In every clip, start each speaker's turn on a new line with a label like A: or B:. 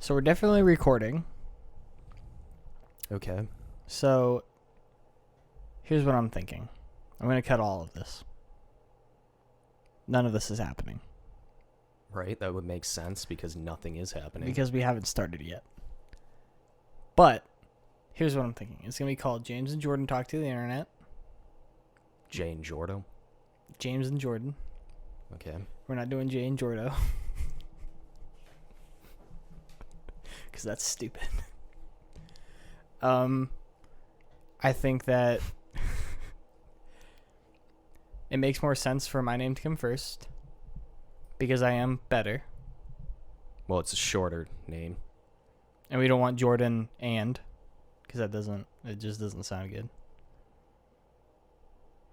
A: So we're definitely recording.
B: Okay.
A: So here's what I'm thinking. I'm going to cut all of this. None of this is happening.
B: Right, that would make sense because nothing is happening.
A: Because we haven't started yet. But here's what I'm thinking. It's going to be called James and Jordan Talk to the Internet.
B: Jane Jordo.
A: James and Jordan.
B: Okay.
A: We're not doing Jay and Jordo. Because that's stupid. I think that it makes more sense for my name to come first. Because I am better.
B: Well, it's a shorter name.
A: And we don't want Jordan and. Because it just doesn't sound good.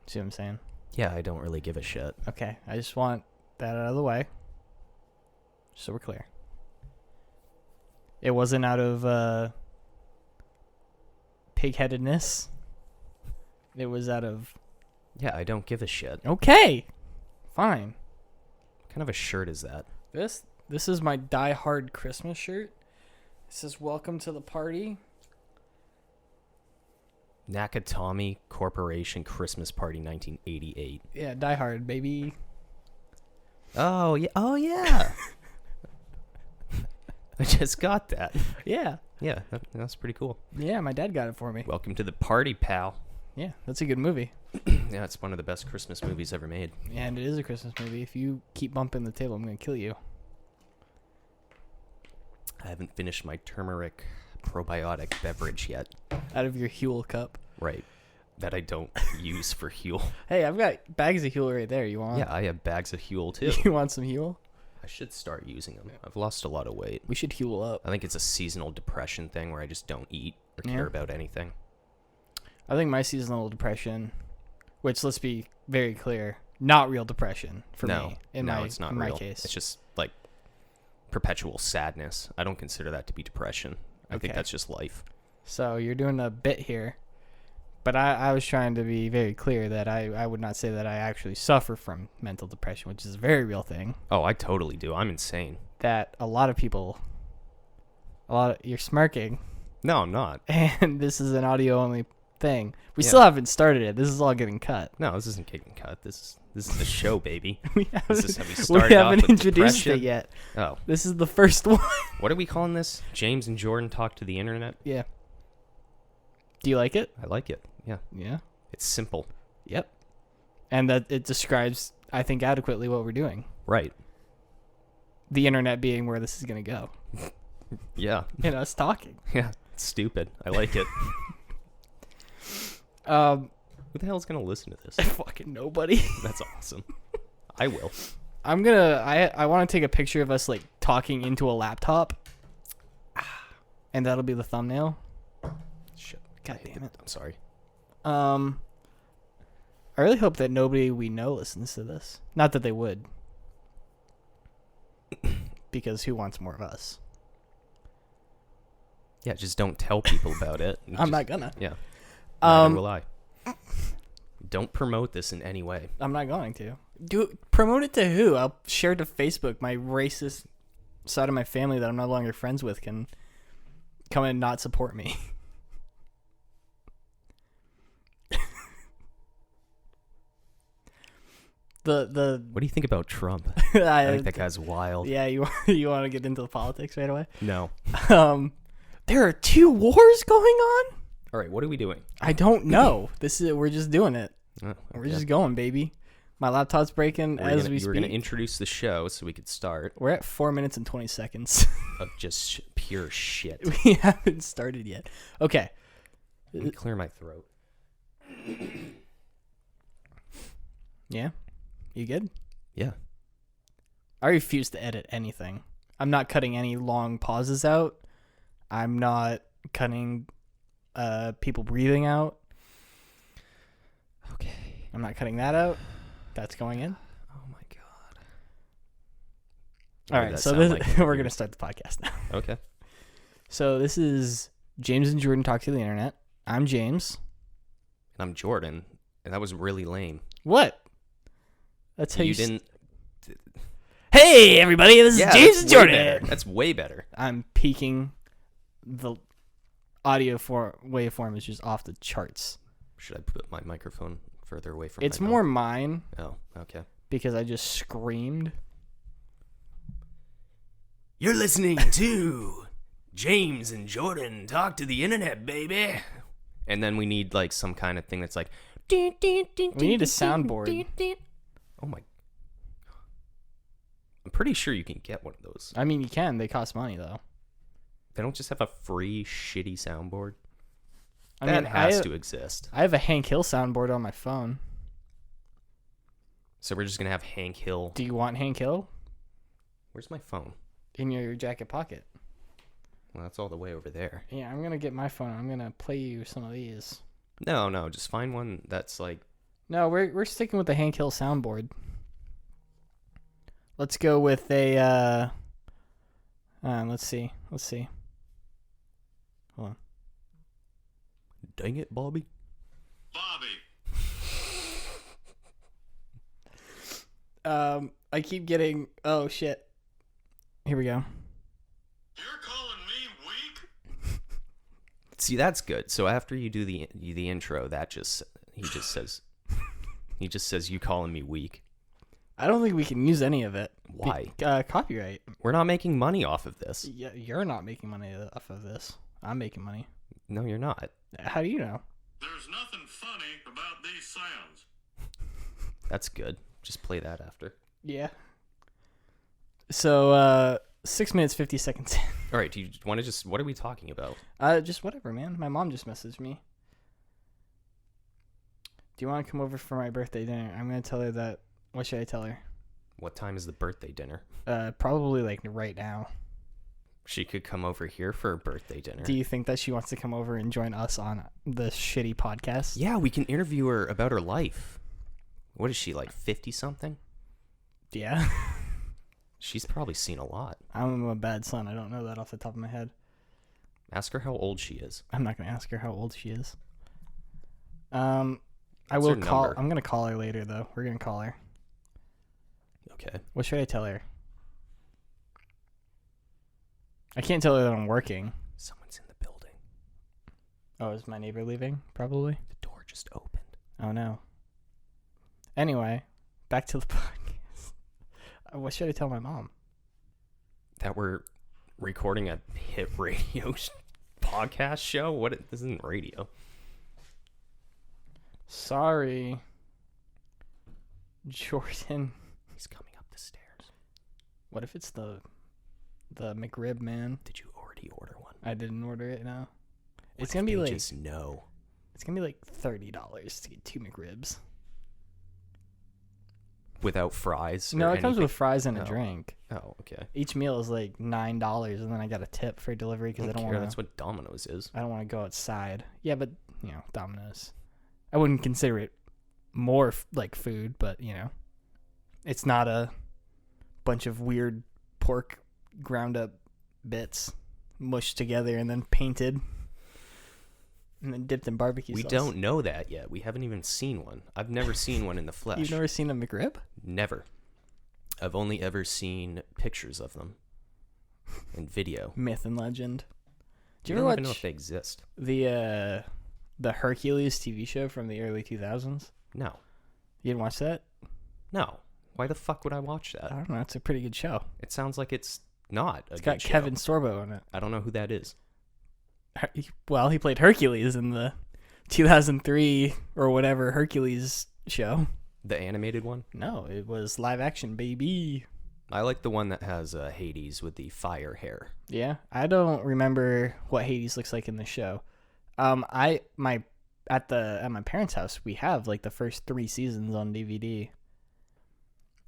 A: See what I'm saying?
B: Yeah, I don't really give a shit.
A: Okay, I just want that out of the way. So we're clear. It wasn't out of pig-headedness. It was out of...
B: Yeah, I don't give a shit.
A: Okay, fine.
B: What kind of a shirt is that?
A: This is my Die Hard Christmas shirt. It says, "Welcome to the party."
B: Nakatomi Corporation Christmas Party 1988.
A: Yeah, Die Hard, baby.
B: Oh, yeah. Oh, yeah. I just got that.
A: Yeah.
B: Yeah, that's pretty cool.
A: Yeah, my dad got it for me.
B: Welcome to the party, pal.
A: Yeah, that's a good movie.
B: Yeah, it's one of the best Christmas movies ever made.
A: And it is a Christmas movie. If you keep bumping the table, I'm going to kill you.
B: I haven't finished my turmeric probiotic beverage yet.
A: Out of your Huel cup.
B: Right. That I don't use for Huel.
A: Hey, I've got bags of Huel right there. You want?
B: Yeah, I have bags of Huel too.
A: You want some Huel?
B: I should start using them. I've lost a lot of weight.
A: We should Huel up.
B: I think it's a seasonal depression thing where I just don't eat or care about anything.
A: I think my seasonal depression, which let's be very clear, not real depression for me.
B: It's not
A: in
B: real.
A: my case.
B: It's just like perpetual sadness. I don't consider that to be depression. I think that's just life.
A: So you're doing a bit here. But I was trying to be very clear that I would not say that I actually suffer from mental depression, which is a very real thing.
B: Oh, I totally do. I'm insane.
A: That a lot of people, you're smirking.
B: No, I'm not.
A: And this is an audio only thing. We still haven't started it. This is all getting cut.
B: No, this isn't getting cut. This is the show, baby.
A: we haven't introduced
B: depression?
A: it yet.
B: Oh.
A: This is the first one.
B: What are we calling this? James and Jordan Talk to the Internet?
A: Yeah. Do you like it?
B: I like it. Yeah.
A: Yeah.
B: It's simple.
A: Yep. And that it describes, I think, adequately what we're doing.
B: Right.
A: The internet being where this is going to go.
B: Yeah.
A: And us talking.
B: Yeah. It's stupid. I like it. Who the hell is going to listen to this?
A: Fucking nobody.
B: That's awesome. I will.
A: I want to take a picture of us like talking into a laptop. And that'll be the thumbnail.
B: Shit.
A: God damn it.
B: I'm sorry.
A: I really hope that nobody we know listens to this. Not that they would. Because who wants more of us?
B: Yeah, just don't tell people about it.
A: I'm not gonna.
B: Yeah. Neither will I. Don't promote this in any way.
A: I'm not going to. Promote it to who? I'll share it to Facebook. My racist side of my family that I'm no longer friends with can come and not support me.
B: What do you think about Trump? I think that guy's wild.
A: Yeah, you want to get into the politics right away?
B: No.
A: There are 2 wars going on?
B: All right, what are we doing?
A: I don't know. We're just doing it.
B: Oh, okay.
A: We're just going, baby. My laptop's breaking as we speak.
B: We're going to introduce the show so we could start.
A: We're at 4 minutes and 20 seconds.
B: Of just pure shit.
A: We haven't started yet. Okay.
B: Let me clear my throat.
A: Yeah? You good?
B: Yeah.
A: I refuse to edit anything. I'm not cutting any long pauses out. I'm not cutting people breathing out.
B: Okay.
A: I'm not cutting that out. That's going in.
B: Oh my god.
A: All right, so we're going to start the podcast now.
B: Okay.
A: So this is James and Jordan Talk to the Internet. I'm James.
B: And I'm Jordan. And that was really lame.
A: What? That's how
B: you didn't...
A: Hey, everybody, this is James and Jordan.
B: That's way better.
A: I'm peaking. The audio waveform is just off the charts.
B: Should I put my microphone further away from
A: It's
B: my
A: more
B: mouth?
A: mine.
B: Oh, okay.
A: Because I just screamed.
B: You're listening to James and Jordan talk to the internet, baby. And then we need like some kind of thing that's like.
A: We need a soundboard.
B: Oh my. I'm pretty sure you can get one of those.
A: I mean, you can. They cost money, though.
B: They don't just have a free shitty soundboard.
A: I
B: That
A: mean,
B: has to exist.
A: I have a Hank Hill soundboard on my phone.
B: So we're just gonna have Hank Hill.
A: Do you want Hank Hill?
B: Where's my phone?
A: In your jacket pocket.
B: Well, that's all the way over there.
A: Yeah, I'm gonna get my phone. I'm gonna play you some of these.
B: No, just find one that's like.
A: No, we're sticking with the Hank Hill soundboard. Let's go with a. Let's see. Hold on.
B: Dang it, Bobby.
A: I keep getting. Oh shit. Here we go.
C: You're calling me weak?
B: See, that's good. So after you do the intro, he just says you calling me weak.
A: I don't think we can use any of it.
B: Why?
A: Copyright.
B: We're not making money off of this.
A: Yeah, you're not making money off of this. I'm making money.
B: No, you're not.
A: How do you know?
C: There's nothing funny about these sounds.
B: That's good. Just play that after.
A: Yeah. So, 6 minutes, 50 seconds in.
B: All right, do you want to just... What are we talking about?
A: Just whatever, man. My mom just messaged me. Do you want to come over for my birthday dinner? I'm going to tell her that... What should I tell her?
B: What time is the birthday dinner?
A: Probably, like, right now.
B: She could come over here for a birthday dinner.
A: Do you think that she wants to come over and join us on the shitty podcast?
B: Yeah, we can interview her about her life. What is she, like 50-something?
A: Yeah.
B: She's probably seen a lot.
A: I'm a bad son. I don't know that off the top of my head.
B: Ask her how old she is.
A: I'm not going to ask her how old she is. I
B: What's
A: will
B: her
A: call.
B: number?
A: I'm going to call her later, though. We're going to call her.
B: Okay.
A: What should I tell her? I can't tell her that I'm working.
B: Someone's in the building.
A: Oh, is my neighbor leaving? Probably.
B: The door just opened.
A: Oh, no. Anyway, back to the podcast. What should I tell my mom?
B: That we're recording a hit radio podcast show? What? This isn't radio.
A: Sorry, Jordan.
B: He's coming up the stairs.
A: What if it's the McRib man?
B: Did you already order one?
A: I didn't order it. No. It's
B: What
A: gonna
B: if
A: be
B: they
A: like
B: just no.
A: It's gonna be like $30 to get 2 McRibs.
B: Without fries?
A: No,
B: or
A: it comes
B: anything?
A: with fries and a
B: Oh.
A: drink.
B: Oh, okay.
A: Each meal is like $9, and then I got a tip for delivery because I don't
B: care.
A: want
B: That's
A: to.
B: what Domino's is.
A: I don't want to go outside. Yeah, but Domino's. I wouldn't consider it more like food, but it's not a bunch of weird pork ground up bits mushed together and then painted and then dipped in barbecue
B: We
A: sauce.
B: don't know that yet. We haven't even seen one. I've never seen one in the flesh.
A: You've never seen a McRib?
B: Never. I've only ever seen pictures of them and video.
A: Myth and legend. Do
B: I
A: you
B: don't
A: ever
B: even know if
A: watch
B: they exist.
A: the Hercules TV show from the early 2000s?
B: No.
A: You didn't watch that?
B: No. Why the fuck would I watch
A: I
B: that?
A: don't know. It's a pretty good show.
B: It sounds like it's not a
A: It's
B: good
A: got
B: show.
A: Kevin Sorbo in it.
B: I don't know who that is.
A: Well, he played Hercules in the 2003 or whatever Hercules show.
B: The animated one?
A: No, it was live action, baby.
B: I like the one that has Hades with the fire hair.
A: Yeah, I don't remember what Hades looks like in the show. At my parents' house, we have like the first 3 seasons on DVD,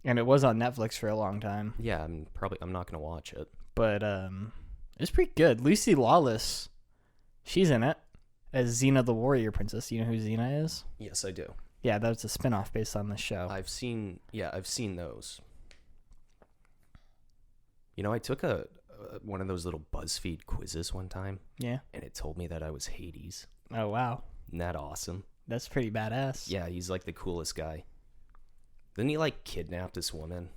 A: and it was on Netflix for a long time.
B: Yeah, I'm not gonna watch it.
A: But it's pretty good. Lucy Lawless, she's in it as Xena the Warrior Princess. You know who Xena is?
B: Yes, I do.
A: Yeah, that was a spinoff based on this show.
B: I've seen those. I took one of those little BuzzFeed quizzes one time.
A: Yeah.
B: And it told me that I was Hades.
A: Oh wow,
B: Isn't that awesome?
A: that's pretty badass.
B: Yeah, he's like the coolest guy. Didn't he like kidnap this woman?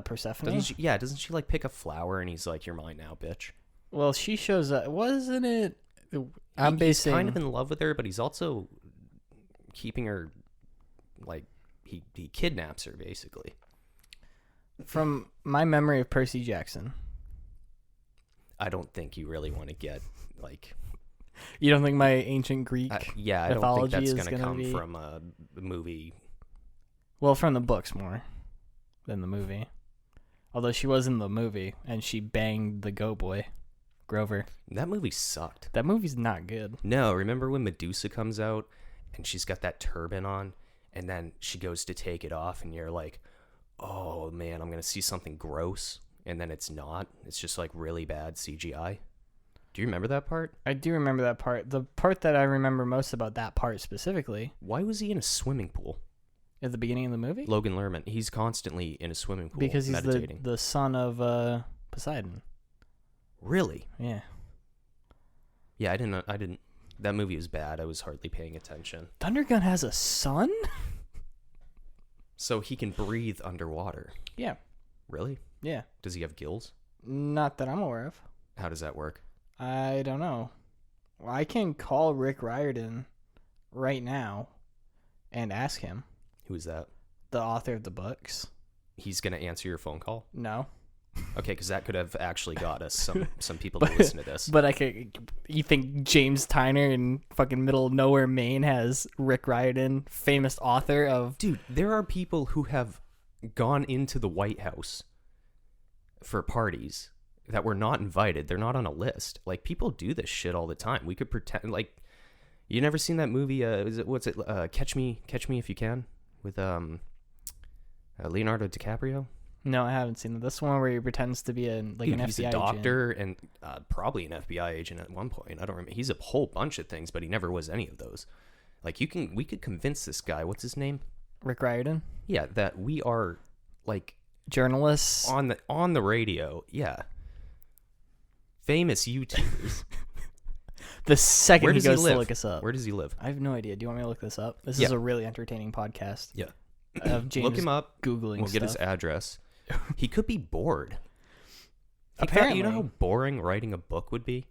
A: Persephone.
B: Doesn't she like pick a flower and he's like, "You're mine now, bitch."
A: Well, she shows up, wasn't it?
B: He's kind of in love with her, but he's also keeping her, like, he kidnaps her, basically.
A: From my memory of Percy Jackson.
B: I don't think you really want to get, like...
A: You don't think my ancient Greek
B: I don't think that's going to come from the movie.
A: Well, from the books more than the movie. Although she was in the movie, and she banged the Go Boy, Grover.
B: That movie sucked.
A: That movie's not good.
B: No, remember when Medusa comes out, and she's got that turban on, and then she goes to take it off, and you're like, oh, man, I'm going to see something gross. And then it's not. It's just, like, really bad CGI. Do you remember that part?
A: I do remember that part. The part that I remember most about that part specifically.
B: Why was he in a swimming pool?
A: At the beginning of the movie?
B: Logan Lerman. He's constantly in a swimming pool
A: because he's
B: meditating.
A: the son of Poseidon.
B: Really?
A: Yeah.
B: Yeah, I didn't. That movie was bad. I was hardly paying attention.
A: Thundergun has a son?
B: So he can breathe underwater.
A: Yeah.
B: Really?
A: Yeah.
B: Does he have gills?
A: Not that I'm aware of.
B: How does that work?
A: I don't know. Well, I can call Rick Riordan right now and ask him.
B: Who's that?
A: The author of the books.
B: He's going to answer your phone call?
A: No.
B: Okay, because that could have actually got us some people to listen to this.
A: But you think James Tyner in fucking middle of nowhere, Maine has Rick Riordan, famous author of...
B: Dude, there are people who have gone into the White House for parties that were not invited. They're not on a list. Like, people do this shit all the time. We could pretend, like, you never seen that movie, Catch Me If You Can, with Leonardo DiCaprio?
A: No, I haven't seen it. This one where he pretends to be an FBI
B: he's a doctor agent. And probably an FBI agent at one point. I don't remember. He's a whole bunch of things, but he never was any of those. Like, we could convince this guy, what's his name?
A: Rick Riordan?
B: Yeah, that we are, like...
A: journalists?
B: On the radio, yeah. Famous YouTubers.
A: The second he goes
B: live?
A: to look us up.
B: Where does he live?
A: I have no idea. Do you want me to look this up? This is a really entertaining podcast.
B: Yeah.
A: Of James
B: look him up.
A: Googling
B: We'll
A: stuff.
B: get his address. He could be bored.
A: Apparently.
B: You know how boring writing a book would be?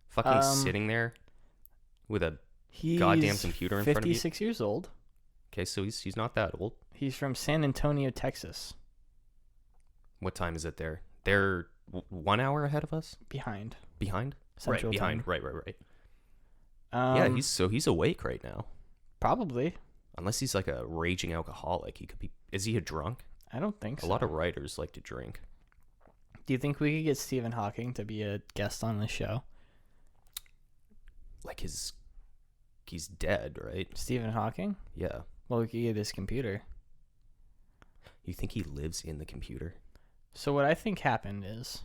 B: Fucking sitting there with a goddamn computer in front of you.
A: 56 years old.
B: Okay, so he's not that old.
A: He's from San Antonio, Texas.
B: What time is it there? They're 1 hour ahead of us?
A: Behind.
B: Right,
A: Central
B: behind.
A: time.
B: Right. Yeah, he's awake right now.
A: Probably.
B: Unless he's like a raging alcoholic. He could be. Is he a drunk?
A: I don't think so.
B: A lot of writers like to drink.
A: Do you think we could get Stephen Hawking to be a guest on the show?
B: Like he's dead, right?
A: Stephen Hawking?
B: Yeah.
A: Well, we could get his computer.
B: You think he lives in the computer?
A: So what I think happened is...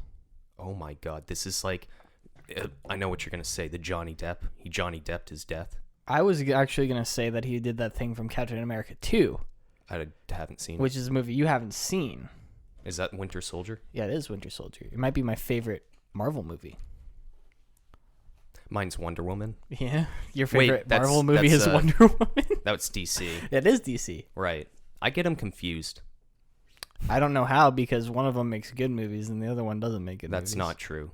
B: Oh my god, this is like... I know what you're going to say. The Johnny Depp. He Johnny Depped his death.
A: I was actually going to say that he did that thing from Captain America 2.
B: I haven't seen it.
A: Which is a movie you haven't seen.
B: Is that Winter Soldier?
A: Yeah, it is Winter Soldier. It might be my favorite Marvel movie.
B: Mine's Wonder Woman.
A: Yeah? Your favorite Marvel movie is Wonder Woman?
B: That's DC.
A: It is DC.
B: Right. I get them confused.
A: I don't know how, because one of them makes good movies and the other one doesn't make good movies.
B: That's not true.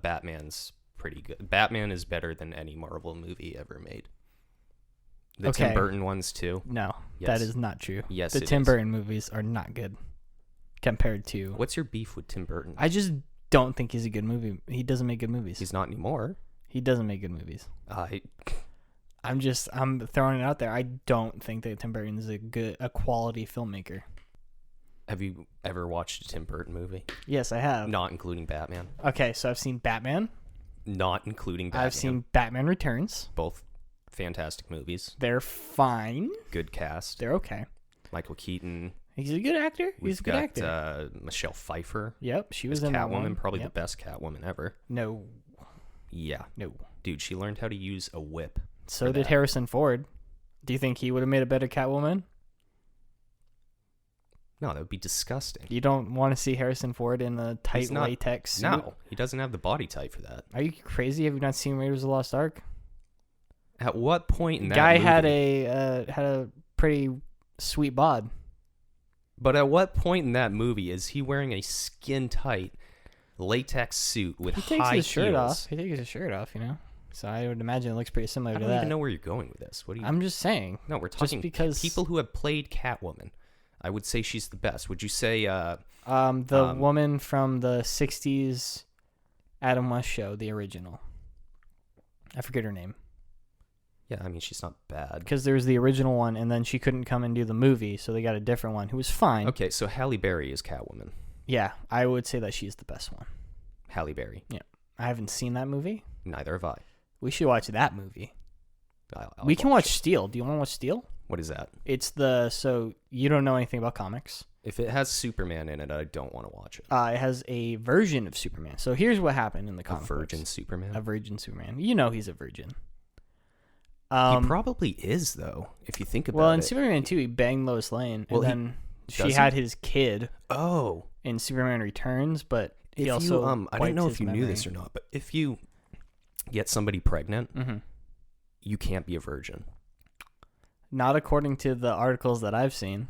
B: Batman's pretty good. Batman is better than any Marvel movie ever made. The Tim Burton ones too.
A: No,
B: yes.
A: that is not true.
B: Yes,
A: the Tim Burton movies are not good compared to...
B: What's your beef with Tim Burton?
A: I just don't think he's a good movie. He doesn't make good movies.
B: He's not anymore.
A: He doesn't make good movies. I'm throwing it out there. I don't think that Tim Burton is a quality filmmaker.
B: Have you ever watched a Tim Burton movie?
A: Yes, I have.
B: Not including Batman.
A: Okay, so I've seen Batman.
B: Not including Batman.
A: I've seen Batman Returns.
B: Both fantastic movies.
A: They're fine.
B: Good cast.
A: They're okay.
B: Michael Keaton.
A: He's a good actor. He's a good actor.
B: We've got Michelle Pfeiffer.
A: Yep, she was in
B: Catwoman,
A: that one.
B: probably the best Catwoman ever.
A: No.
B: Yeah.
A: No.
B: Dude, she learned how to use a whip.
A: So did Harrison Ford. Do you think he would have made a better Catwoman?
B: No, that would be disgusting.
A: You don't want to see Harrison Ford in a tight latex suit?
B: No, he doesn't have the body type for that.
A: Are you crazy? Have you not seen Raiders of the Lost Ark?
B: At what point in that
A: guy
B: movie?
A: had a pretty sweet bod.
B: But at what point in that movie is he wearing a skin-tight latex suit with
A: He takes
B: high
A: his shirt
B: heels?
A: off. He takes his shirt off, you know? So I would imagine it looks pretty similar
B: I
A: to
B: don't
A: that.
B: even know where you're going with this. What do you?
A: I'm just saying.
B: No, we're talking
A: because-
B: people who have played Catwoman. I would say she's the best. Would you say?
A: The woman from the 60s Adam West show, the original. I forget her name.
B: Yeah, I mean she's not bad.
A: Because there was the original one, and then she couldn't come and do the movie, so they got a different one who was fine.
B: Okay, so Halle Berry is Catwoman.
A: Yeah, I would say that she's the best one.
B: Halle Berry.
A: Yeah. I haven't seen that movie.
B: Neither have I.
A: We should watch that movie.
B: I'll
A: We can watch
B: it.
A: Steel. Do you want to watch Steel?
B: What is that?
A: It's so you don't know anything about comics.
B: If it has Superman in it, I don't want to watch it.
A: It has a version of Superman. So here's what happened in the
B: A
A: comic
B: virgin
A: books.
B: Superman.
A: A virgin Superman. You know he's a virgin.
B: He probably is, though, if you think about it.
A: Well, in Superman 2, he banged Lois Lane, and
B: Well,
A: then she
B: does
A: had
B: he?
A: his kid
B: Oh,
A: in Superman Returns, but he
B: if
A: also
B: you, I don't know
A: wiped
B: if
A: his
B: you knew
A: memory.
B: this or not, but if you get somebody pregnant,
A: Mhm.
B: you can't be a virgin.
A: Not according to the articles that I've seen.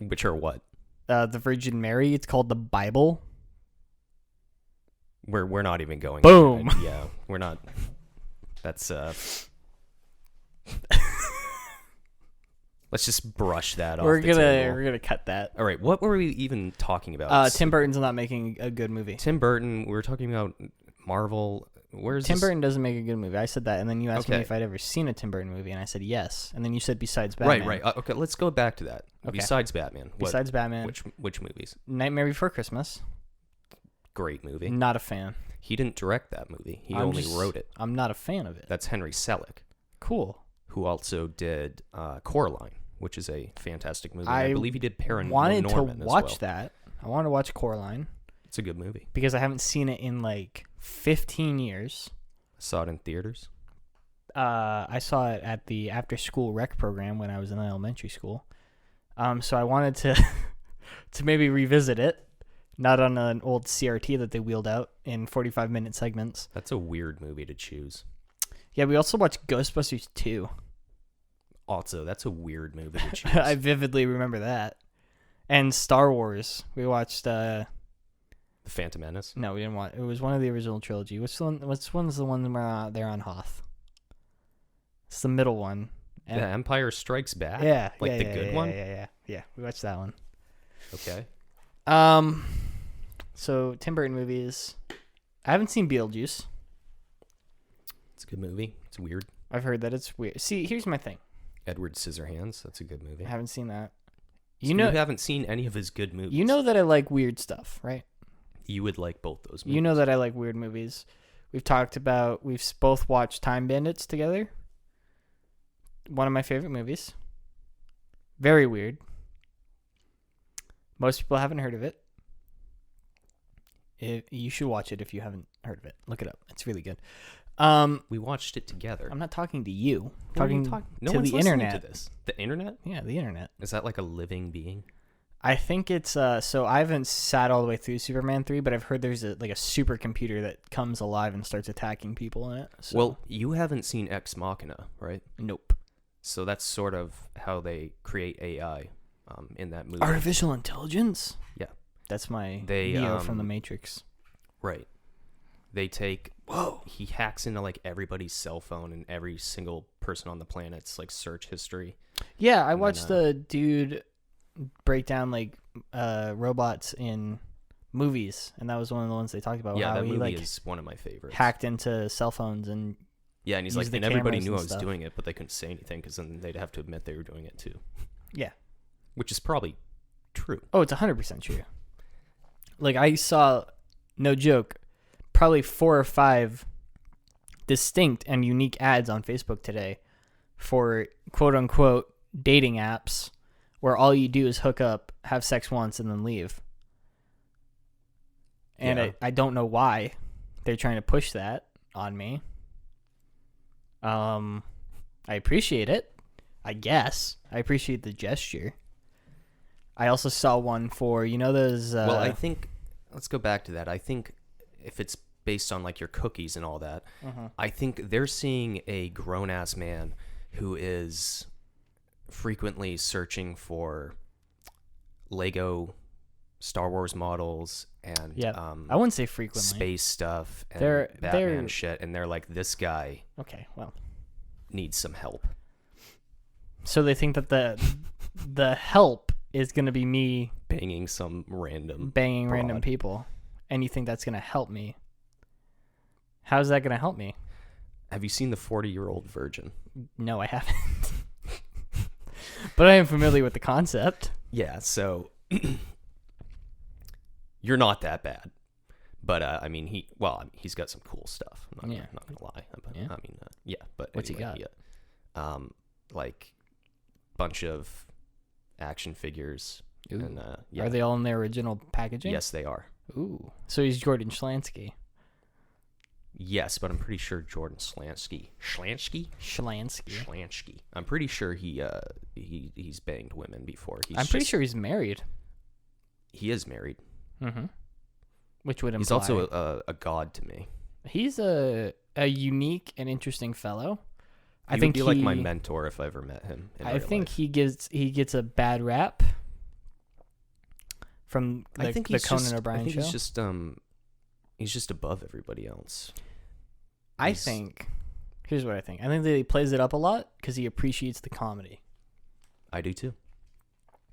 B: Which are what?
A: The Virgin Mary, it's called the Bible.
B: We're not even going.
A: Boom.
B: there. Yeah, we're not. That's Let's just brush that off.
A: We're
B: the table.
A: gonna cut that.
B: All right, what were we even talking about?
A: Tim Burton's not making a good movie.
B: Tim Burton. We were talking about Marvel. Where's
A: Tim
B: this?
A: Burton doesn't make a good movie. I said that, and then you asked me
B: Okay.
A: if I'd ever seen a Tim Burton movie, and I said yes. And then you said besides Batman.
B: Right. Okay, let's go back to that.
A: Okay.
B: Besides Batman. What,
A: Besides Batman,
B: which movies?
A: Nightmare Before Christmas.
B: Great movie.
A: Not a fan.
B: He didn't direct that movie. He
A: I'm
B: only
A: just-
B: wrote it.
A: I'm not a fan of it.
B: That's Henry Selick,
A: Cool.
B: who also did Coraline, which is a fantastic movie. And
A: I
B: I believe he did Paranorman
A: Wanted to
B: as
A: watch
B: well.
A: that. I wanted to watch Coraline
B: It's a good movie.
A: because I haven't seen it in like 15 years.
B: Saw it in theaters.
A: I saw it at the after-school rec program when I was in elementary school. So I wanted to to maybe revisit it, not on an old CRT that they wheeled out in 45-minute segments.
B: That's a weird movie to choose.
A: Yeah, we also watched Ghostbusters 2.
B: Also, that's a weird movie to choose.
A: I vividly remember that. And Star Wars. We watched
B: The Phantom Menace.
A: no, we didn't watch. It was one of the original trilogy. Which one's the one where they're on Hoth? It's the middle one.
B: The Empire Strikes Back.
A: Yeah,
B: like
A: yeah,
B: the
A: yeah,
B: good
A: yeah,
B: one.
A: Yeah. We watched that one.
B: Okay.
A: So Tim Burton movies. I haven't seen Beetlejuice.
B: It's a good movie. It's weird.
A: I've heard that it's weird. See, here's my thing.
B: Edward Scissorhands. That's a good movie.
A: I haven't seen that.
B: You haven't seen any of his good movies.
A: You know that I like weird stuff, right?
B: You would like both those movies.
A: You know that I like weird movies. We've both watched Time Bandits together. One of my favorite movies. Very weird. Most people haven't heard of it. You should watch it if you haven't heard of it. Look it up. It's really good.
B: We watched it together.
A: I'm not talking to you.
B: What are you
A: talking
B: No
A: to
B: one's
A: the
B: listening
A: internet.
B: to this. The internet?
A: Yeah, the internet.
B: Is that like a living being?
A: I think it's so I haven't sat all the way through Superman 3, but I've heard there's a supercomputer that comes alive and starts attacking people in it. So.
B: Well, you haven't seen Ex Machina, right?
A: Nope.
B: So that's sort of how they create AI in that movie.
A: Artificial intelligence?
B: Yeah.
A: That's my
B: They,
A: Neo from the Matrix.
B: Right. They take... Whoa. He hacks into like everybody's cell phone and every single person on the planet's like search history.
A: Yeah, I
B: And
A: watched
B: then,
A: the dude break down like robots in movies, and that was one of the ones they talked about.
B: Yeah,
A: how
B: that
A: he
B: movie
A: like
B: is one of my favorites.
A: hacked into cell phones and
B: Yeah, and he's
A: use
B: like,
A: the
B: and everybody
A: cameras
B: knew I
A: and
B: was
A: stuff.
B: doing it, but they couldn't say anything because then they'd have to admit they were doing it too.
A: yeah.
B: Which is probably true.
A: Oh, it's 100% true. Like I saw, no joke, probably 4 or 5 distinct and unique ads on Facebook today for quote unquote dating apps where all you do is hook up, have sex once, and then leave. And
B: Yeah.
A: I don't know why they're trying to push that on me. I appreciate it. I guess. I appreciate the gesture. I also saw one for, those...
B: Well, I think, let's go back to that. I think if it's based on like your cookies and all that, I think they're seeing a grown-ass man who is frequently searching for Lego Star Wars models and
A: Yeah, I wouldn't say frequently.
B: space stuff and
A: They're-
B: Batman shit, and they're like, this guy
A: Okay, well,
B: needs some help.
A: so they think that the help is gonna be me
B: Banging some random
A: banging random
B: broad.
A: people, and you think that's gonna help me? How's that gonna help me?
B: Have you seen the 40-Year-Old Virgin?
A: No, I haven't. But I am familiar with the concept.
B: Yeah, so you're not that bad, but I mean, he's got some cool stuff. I'm not gonna lie. But,
A: Yeah.
B: I mean, yeah. But
A: What's he
B: anyway,
A: got?
B: Like bunch of action figures.
A: Ooh.
B: And yeah.
A: Are they all in their original packaging?
B: Yes, they are.
A: Ooh. So he's Jordan Schlansky.
B: Yes, but I'm pretty sure Jordan Schlansky. I'm pretty sure he's banged women before.
A: I'm pretty sure he's married.
B: he is married.
A: Mm-hmm. Which would imply
B: He's also a god to me.
A: he's a unique and interesting fellow.
B: He would be like my mentor if I ever met him.
A: I think he gets a bad rap from the Conan O'Brien show.
B: He's just above everybody else.
A: Here's what I think. I think that he plays it up a lot because he appreciates the comedy.
B: I do too.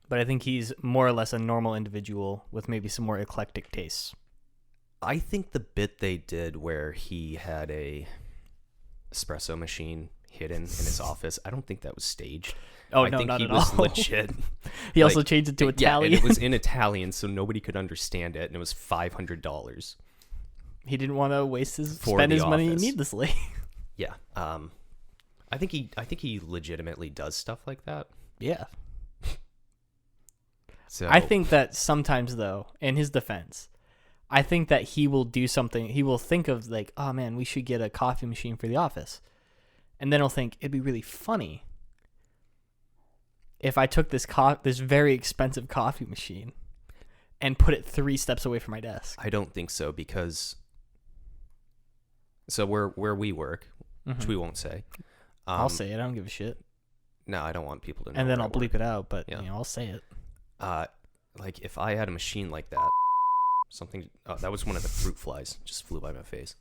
A: But I think he's more or less a normal individual with maybe some more eclectic tastes.
B: I think the bit they did where he had a espresso machine hidden in his office, I don't think that was staged.
A: Oh,
B: I
A: no,
B: think
A: not
B: he
A: at
B: was
A: all.
B: legit.
A: He also changed it to Italian.
B: Yeah, and it was in Italian, so nobody could understand it, and it was $500.
A: He didn't want to spend
B: the
A: his money
B: office.
A: needlessly.
B: Yeah. I think he legitimately does stuff like that.
A: Yeah.
B: So
A: I think that sometimes, though, in his defense, I think that he will do something. He will think of like, oh man, we should get a coffee machine for the office. And then he'll think it'd be really funny if I took this very expensive coffee machine and put it 3 steps away from my desk.
B: I don't think so, because where we work, which we won't say.
A: I'll say it. I don't give a shit.
B: No, I don't want people to know.
A: And then
B: where
A: I'll
B: I work.
A: bleep it out, but
B: Yeah.
A: I'll say it.
B: Like if I had a machine like that, that was one of the fruit flies, just flew by my face.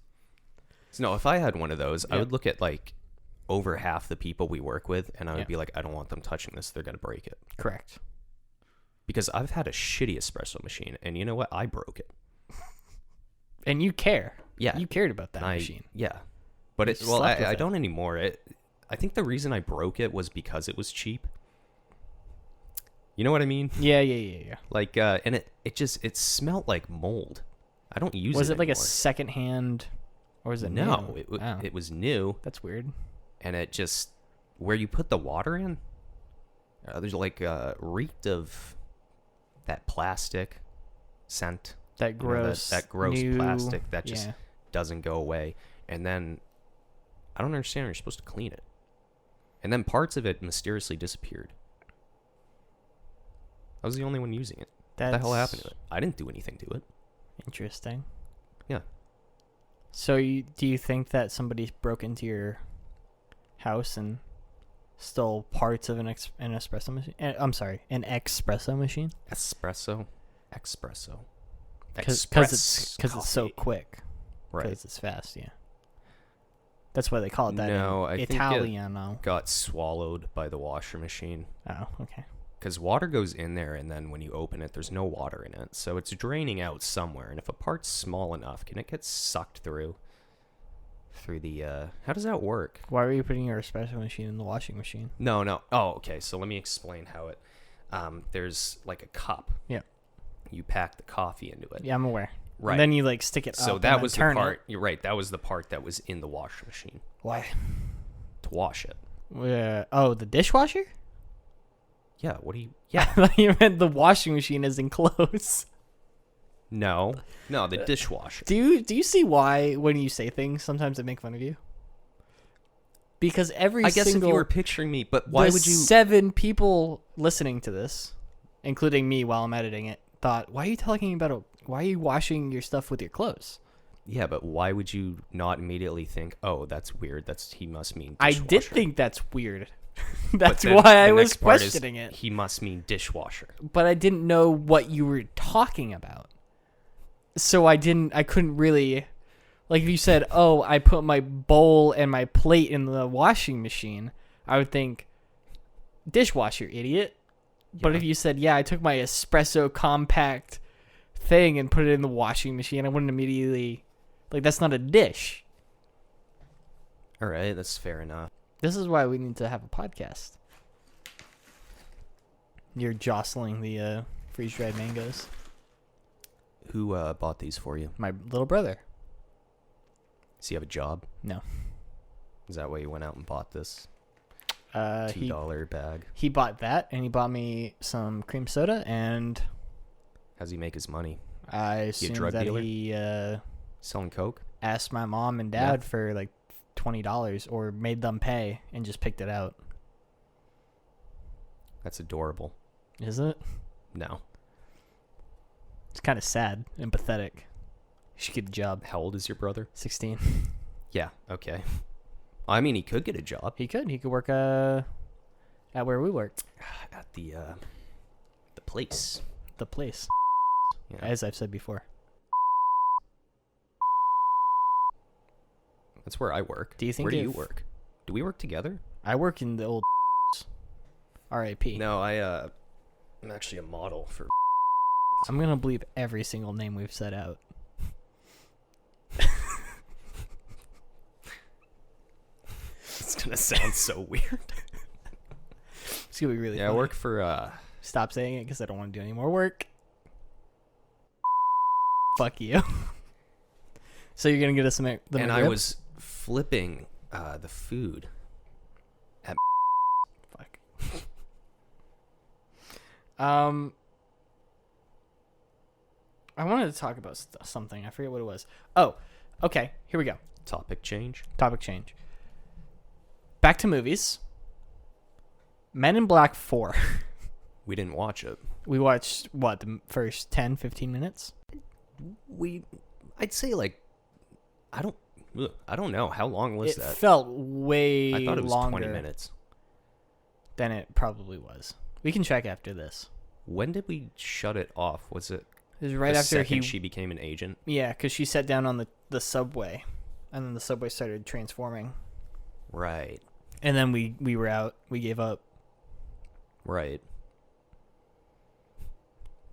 B: So no, if I had one of those, I would look at like over half the people we work with, and I would be like, I don't want them touching this. They're gonna break it.
A: Correct.
B: Because I've had a shitty espresso machine, and you know what? I broke it.
A: And you care.
B: Yeah,
A: You cared about that
B: and
A: machine.
B: Yeah, but
A: You slept with
B: I
A: it.
B: don't anymore. I think the reason I broke it was because it was cheap. You know what I mean?
A: Yeah.
B: Like, and it smelled like mold. I don't use it.
A: Was it like
B: anymore.
A: a secondhand, or was it
B: No,
A: new?
B: it was new,
A: That's weird.
B: and it just where you put the water in, there's like reeked of that plastic scent.
A: That gross,
B: that gross
A: new,
B: plastic that just
A: yeah.
B: doesn't go away. And then I don't understand how you're supposed to clean it. And then parts of it mysteriously disappeared. I was the only one using it. What the hell happened to it? I didn't do anything to it.
A: Interesting.
B: Yeah.
A: So do you think that somebody broke into your house and stole parts of an espresso machine? I'm sorry, an espresso machine?
B: Espresso.
A: Because it's so quick.
B: Right.
A: Because it's fast, yeah. That's why they call it that.
B: No, I think it
A: Italiano.
B: got swallowed by the washer machine.
A: Oh, okay.
B: Because water goes in there, and then when you open it, there's no water in it. So it's draining out somewhere. And if a part's small enough, can it get sucked through the... how does that work?
A: Why were you putting your espresso machine in the washing machine?
B: No. Oh, okay. So let me explain how it... there's like a cup.
A: Yeah.
B: You pack the coffee into it.
A: Yeah, I'm aware.
B: Right.
A: And then you like stick it up.
B: So
A: and
B: that
A: then
B: was the
A: turn
B: part...
A: it.
B: You're right. That was the part that was in the washer machine.
A: Why?
B: To wash it.
A: The dishwasher?
B: Yeah, what do you...
A: I
B: Yeah.
A: thought you meant the washing machine is enclosed.
B: No, the dishwasher.
A: Do you see why when you say things sometimes they make fun of you? Because
B: I guess if you were picturing me, but why would you...
A: 7 people listening to this, including me while I'm editing it, thought, why are you washing your stuff with your clothes?
B: Yeah, but why would you not immediately think, oh, that's weird, he must mean
A: I
B: dishwasher?
A: did think that's weird That's
B: But then
A: why I
B: the
A: was
B: next part is
A: questioning it.
B: He must mean dishwasher.
A: But I didn't know what you were talking about. So I couldn't really, like if you said, oh, I put my bowl and my plate in the washing machine, I would think, dishwasher, idiot. But
B: Yeah.
A: if you said, yeah, I took my espresso compact thing and put it in the washing machine, I wouldn't immediately, like, that's not a dish.
B: All right, that's fair enough.
A: This is why we need to have a podcast. You're jostling the freeze-dried mangoes.
B: Who bought these for you?
A: My little brother.
B: Does he have a job?
A: No.
B: Is that why you went out and bought this
A: He
B: $2 bag?
A: He bought that, and he bought me some cream soda, and
B: How's he make his money?
A: I assume
B: drug
A: that
B: dealer?
A: he
B: Selling coke?
A: asked my mom and dad for like $20 or made them pay and just picked it out.
B: That's adorable.
A: Is it?
B: No.
A: It's kind of sad and pathetic. He should get a job.
B: How old is your brother?
A: 16.
B: Yeah, okay. I mean, he could get a job
A: He could work at where we work.
B: at the place.
A: The place.
B: Yeah.
A: As I've said before.
B: That's where I work.
A: Do you think
B: Where do you
A: if-
B: work? Do we work together?
A: I work in the old R.I.P.
B: No, I'm actually a model for.
A: I'm going to bleep every single name we've said out.
B: It's gonna sound so weird.
A: It's going to be really
B: Yeah, I
A: funny.
B: work for.
A: Stop saying it because I don't want to do any more work. Fuck you. So you're going to get us some the
B: And I
A: McRib?
B: was flipping the food.
A: Fuck. I wanted to talk about something. I forget what it was. Oh, okay. Here we go.
B: Topic change.
A: Topic change. Back to movies. Men in Black 4.
B: We didn't watch it.
A: We watched, what, the first 10, 15 minutes?
B: I'd say like, I don't know how long was
A: It
B: that.
A: felt way
B: I thought it was
A: longer
B: 20 minutes.
A: than it probably was. We can check after this.
B: When did we shut it off? Was it
A: It was right
B: the
A: after
B: second she became an agent?
A: Yeah, because she sat down on the subway, and then the subway started transforming.
B: Right.
A: And then we were out. We gave up
B: Right.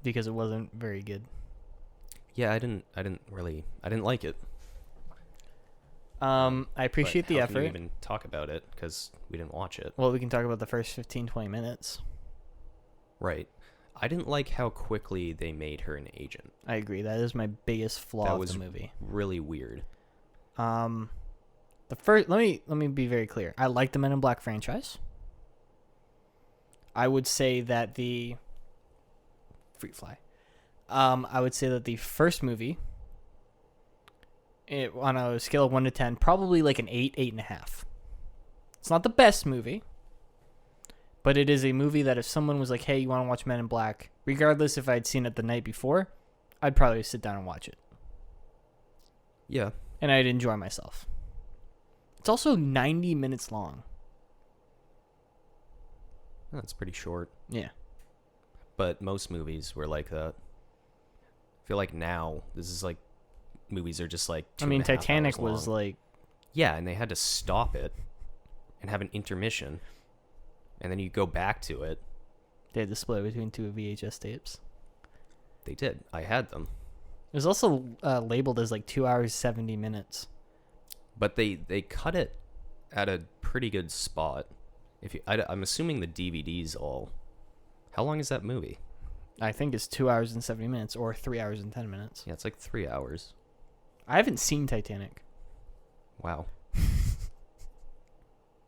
A: because it wasn't very good.
B: Yeah, I didn't like it.
A: I appreciate
B: But
A: the
B: how can
A: effort.
B: we even talk about it because we didn't watch it.
A: Well, we can talk about the first 15, 20 minutes.
B: Right. I didn't like how quickly they made her an agent.
A: I agree. That is my biggest flaw
B: That
A: of
B: was
A: the movie.
B: really weird.
A: The first let me be very clear. I like the Men in Black franchise. I would say that the Free Fly. I would say that the first movie, on a scale of 1 to 10, probably like an 8, 8.5. It's not the best movie, but it is a movie that if someone was like, hey, you want to watch Men in Black, regardless if I'd seen it the night before, I'd probably sit down and watch it.
B: Yeah.
A: And I'd enjoy myself. It's also 90 minutes long.
B: That's pretty short.
A: Yeah.
B: But most movies were like that. I feel like now this is like movies are just like 2.5
A: Titanic
B: hours
A: was
B: long.
A: like,
B: Yeah, and they had to stop it and have an intermission. And then you go back to it.
A: they had to split between two VHS tapes.
B: They did. I had them.
A: It was also labeled as like 2 hours, 70 minutes.
B: But they cut it at a pretty good spot. I'm assuming the DVDs all. How long is that movie?
A: I think it's 2 hours and 70 minutes or 3 hours and 10 minutes.
B: Yeah, it's like 3 hours.
A: I haven't seen Titanic.
B: Wow.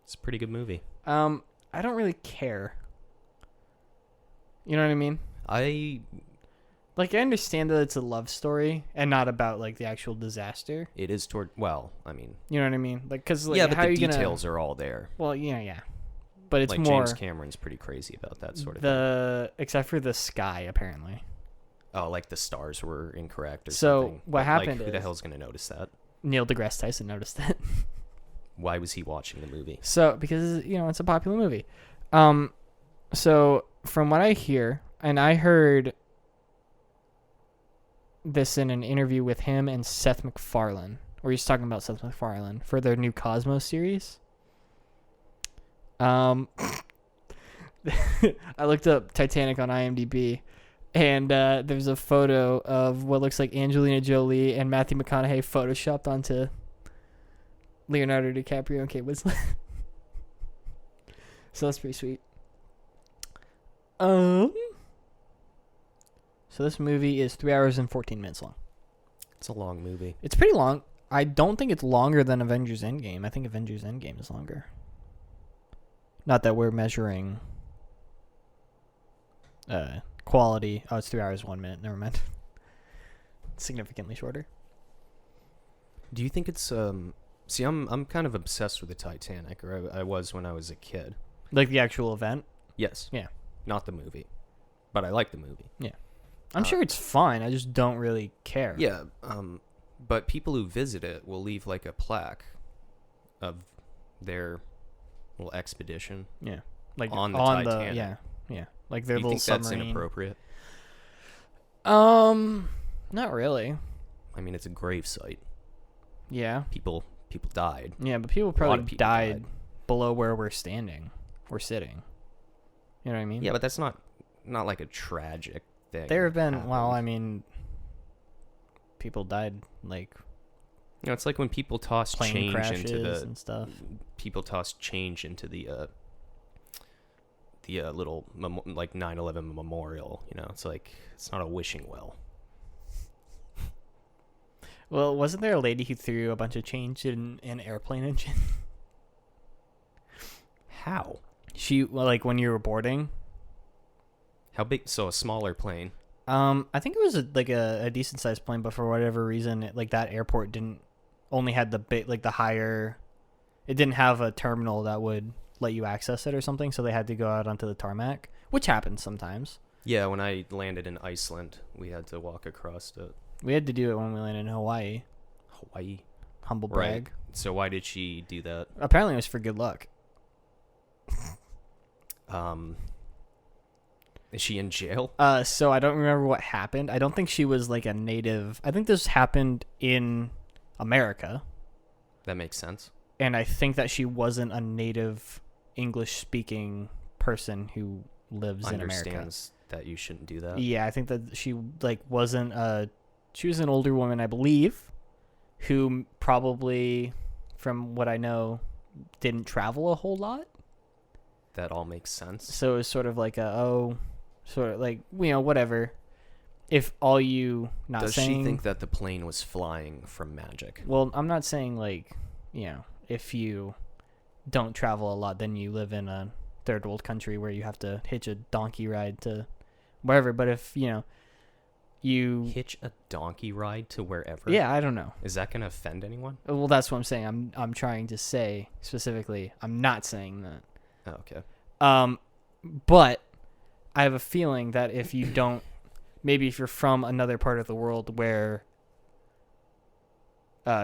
B: It's a pretty good movie.
A: I don't really care. You know what I mean?
B: I
A: understand that it's a love story and not about like the actual disaster.
B: It is toward. Well, I mean.
A: You know what I mean? Like, cause like,
B: Yeah, but
A: how
B: the
A: are you
B: details are all there.
A: Well, yeah. But it's
B: like
A: more
B: James Cameron's pretty crazy about that sort of thing.
A: except for the sky apparently.
B: Oh, like the stars were incorrect or
A: So,
B: something.
A: what
B: But,
A: happened
B: like, who the
A: is-
B: hell's gonna notice that?
A: Neil deGrasse Tyson noticed it.
B: Why was he watching the movie?
A: So because it's a popular movie. So from what I hear, and I heard this in an interview with him and Seth MacFarlane, where he's talking about Seth MacFarlane for their new Cosmos series. I looked up Titanic on IMDb, and there's a photo of what looks like Angelina Jolie and Matthew McConaughey photoshopped onto Leonardo DiCaprio and Kate Winslet. So that's pretty sweet. So this movie is 3 hours and 14 minutes long.
B: It's a long movie.
A: It's pretty long. I don't think it's longer than Avengers Endgame. I think Avengers Endgame is longer. Not that we're measuring quality. Oh, it's 3 hours, 1 minute. Never mind. Significantly shorter.
B: Do you think it's See, I'm kind of obsessed with the Titanic, or I was when I was a kid.
A: Like the actual event?
B: Yes.
A: Yeah.
B: Not the movie, but I like the movie.
A: Yeah. I'm sure it's fine. I just don't really care.
B: Yeah. But people who visit it will leave like a plaque of their little expedition.
A: Yeah. Like
B: on the Titanic.
A: Yeah. Like their
B: Do you
A: little
B: think that's
A: submarine.
B: inappropriate?
A: Not really.
B: I mean, it's a grave site.
A: Yeah.
B: People died.
A: Yeah, but people
B: lot
A: probably
B: of people
A: died below where we're standing. We're sitting. You know what I mean?
B: Yeah, but that's not like a tragic thing.
A: There have been,
B: happened.
A: well, I mean, people died like
B: it's like when people toss
A: plane
B: change
A: crashes
B: into the
A: and stuff.
B: People toss change into the little like 9/11 memorial. It's like it's not a wishing well.
A: Well, wasn't there a lady who threw a bunch of change in an airplane engine?
B: How?
A: Like when you were boarding.
B: How big? So a smaller plane.
A: I think it was a decent sized plane, but for whatever reason, that airport only had the higher. It didn't have a terminal that would let you access it or something, so they had to go out onto the tarmac, which happens sometimes.
B: Yeah, when I landed in Iceland, we had to walk across it.
A: We had to do it when we landed in Hawaii.
B: Hawaii.
A: Humble brag.
B: Right. So why did she do that?
A: Apparently, it was for good luck.
B: Is she in jail?
A: So I don't remember what happened. I don't think she was like a native. I think this happened in America.
B: That makes sense.
A: And I think that she wasn't a native English-speaking person who lives in America.
B: Understands that you shouldn't do that.
A: Yeah, I think that she wasn't a. She was an older woman, I believe, who probably, from what I know, didn't travel a whole lot.
B: That all makes sense.
A: So it was sort of like whatever. If all you not
B: Does
A: saying.
B: she think that the plane was flying from magic?
A: Well, I'm not saying if you don't travel a lot, then you live in a third world country where you have to hitch a donkey ride to wherever. But if you
B: hitch a donkey ride to wherever?
A: Yeah, I don't know.
B: Is that going to offend anyone?
A: Well, that's what I'm saying. I'm trying to say specifically. I'm not saying that.
B: Oh, okay.
A: But I have a feeling that if you don't, maybe if you're from another part of the world where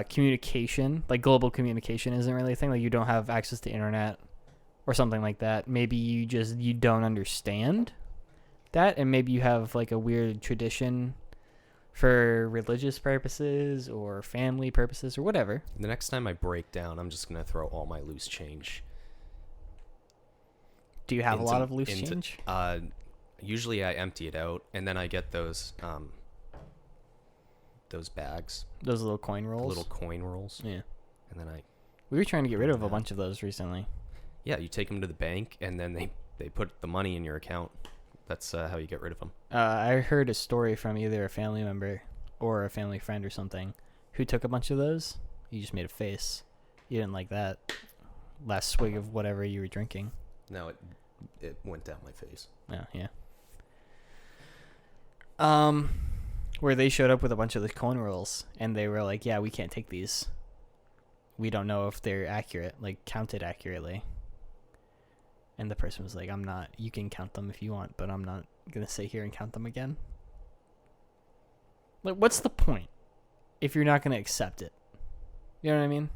A: communication, like global communication, isn't really a thing, like you don't have access to internet or something like that, maybe you don't understand that, and maybe you have like a weird tradition for religious purposes or family purposes or whatever.
B: The next time I break down, I'm just going to throw all my loose change.
A: Do you have a lot of loose change?
B: Usually I empty it out, and then I get those bags.
A: Those little coin rolls?
B: Little coin rolls.
A: Yeah.
B: And then
A: we were trying to get rid of a bunch of those recently.
B: Yeah, you take them to the bank, and then they put the money in your account. That's how you get rid of them. I
A: heard a story from either a family member or a family friend or something who took a bunch of those. You just made a face. You didn't like that last swig of whatever you were drinking.
B: No, it went down my face.
A: Oh, yeah. Where they showed up with a bunch of the coin rolls, and they were like, yeah, we can't take these. We don't know if they're accurate, like counted accurately. And the person was like, you can count them if you want, but I'm not going to sit here and count them again. Like, what's the point if you're not going to accept it? You know what I mean?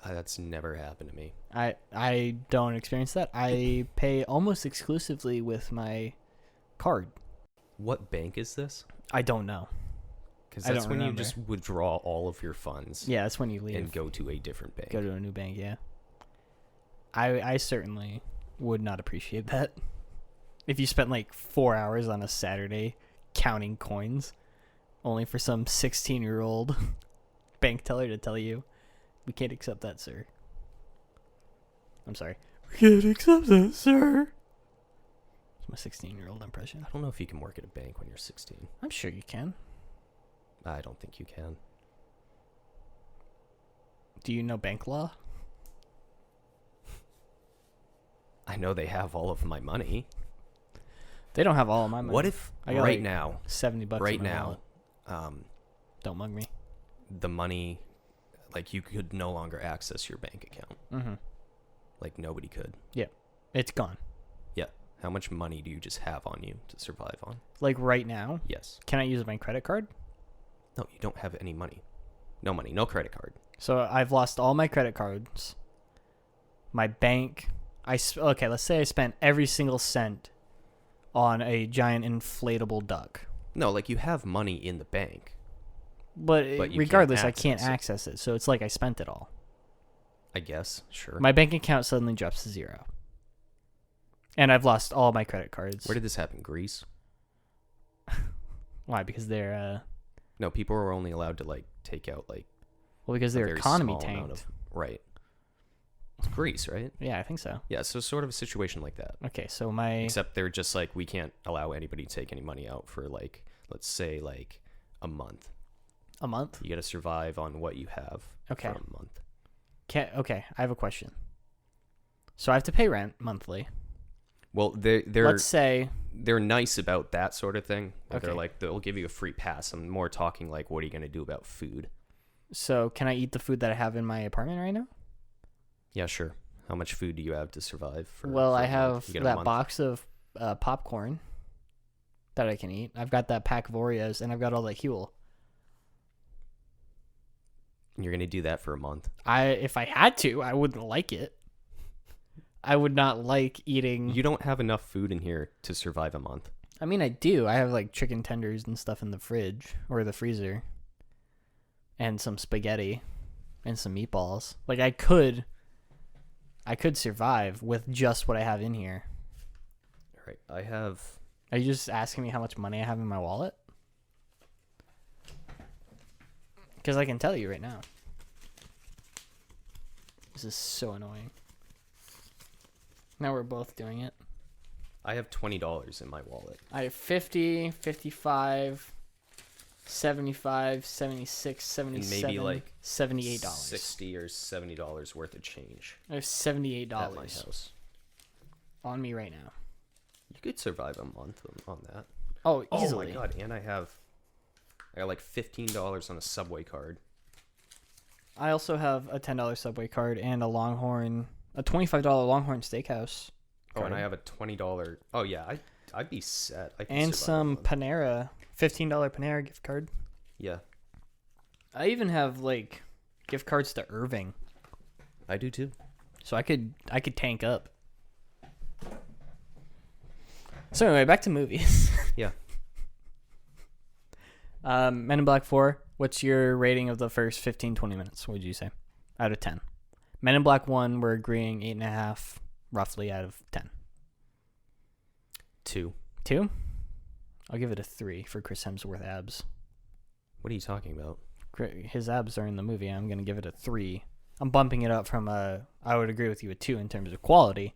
B: That's never happened to me.
A: I don't experience that. I pay almost exclusively with my card.
B: What bank is this?
A: I don't know.
B: Because
A: I
B: that's
A: don't
B: when
A: remember.
B: you just withdraw all of your funds.
A: Yeah, that's when you leave.
B: And go to a different bank.
A: Go to a new bank, yeah. I certainly would not appreciate that. If you spent like 4 hours on a Saturday counting coins, only for some 16-year-old bank teller to tell you, we can't accept that, sir. I'm sorry. We can't accept that, sir. It's my 16-year-old impression.
B: I don't know if you can work at a bank when you're 16.
A: I'm sure you can.
B: I don't think you can.
A: Do you know bank law?
B: I know they have all of my money.
A: They don't have all of my money.
B: What if
A: I got
B: right
A: like
B: now,
A: $70
B: right
A: in my
B: now,
A: wallet. Don't mug me.
B: the money, like you could no longer access your bank account.
A: Mm-hmm.
B: Like nobody could.
A: Yeah, it's gone.
B: Yeah. How much money do you just have on you to survive on?
A: Like right now,
B: Yes.
A: can I use my credit card?
B: No, you don't have any money. No money, no credit card.
A: So I've lost all my credit cards. My bank, okay, let's say I spent every single cent on a giant inflatable duck.
B: No, like you have money in the bank.
A: But
B: you can't
A: regardless, I can't
B: access it.
A: access it. So it's like I spent it all.
B: I guess, sure.
A: My bank account suddenly drops to zero. And I've lost all my credit cards.
B: Where did this happen? Greece?
A: Why? Because they're
B: No, people were only allowed to like take out like
A: because
B: a
A: their
B: very
A: economy
B: small amount
A: tanked.
B: right. It's Greece, right?
A: Yeah, I think so.
B: Yeah, so sort of a situation like that.
A: Okay, so my
B: Except they're just like, we can't allow anybody to take any money out for like, let's say like a month.
A: a month.
B: You got to survive on what you have
A: Okay.
B: for a month.
A: Okay, I have a question. So I have to pay rent monthly.
B: Well, they're
A: Let's say
B: they're nice about that sort of thing.
A: Okay.
B: They're like, they'll give you a free pass. I'm more talking like, what are you going to do about food?
A: so. Can I eat the food that I have in my apartment right now?
B: Yeah, sure. How much food do you have to survive?
A: Well,
B: for
A: I
B: a month?
A: have
B: You get a
A: that
B: month?
A: box of popcorn that I can eat. I've got that pack of Oreos, and I've got all that Huel.
B: You're going to do that for a month.
A: If I had to, I wouldn't like it. I would not like eating.
B: You don't have enough food in here to survive a month.
A: I mean, I do. I have like chicken tenders and stuff in the fridge or the freezer, and some spaghetti, and some meatballs. Like I could survive with just what I have in here.
B: All right. I have...
A: Are you just asking me how much money I have in my wallet? Because I can tell you right now. This is so annoying. Now we're both doing it.
B: I have $20 in my wallet.
A: I have 50, 55, 75, 76, 77,
B: And maybe like
A: $78.
B: $60 or $70 worth of change
A: I have $78
B: at my house.
A: on me right now.
B: You could survive a month on that.
A: Oh, easily.
B: Oh my god! And I got like $15 on a Subway card.
A: I also have a $10 Subway card and a $25 Longhorn Steakhouse
B: Oh,
A: card.
B: and I have a $20. Oh yeah, I'd be set. I could
A: And
B: survive a
A: some
B: month.
A: Panera, $15 Panera gift card.
B: Yeah,
A: I even have like gift cards to Irving,
B: I do too.
A: so I could tank up. So anyway, back to movies.
B: Yeah.
A: Men in Black 4, what's your rating of the first 15, 20 minutes? What would you say? Out of 10. Men in Black 1, we're agreeing 8.5, roughly out of 10.
B: 2.
A: 2? I'll give it a 3 for Chris Hemsworth abs.
B: What are you talking about?
A: His abs are in the movie. I'm going to give it a 3. I'm bumping it up from I would agree with you, a 2 in terms of quality.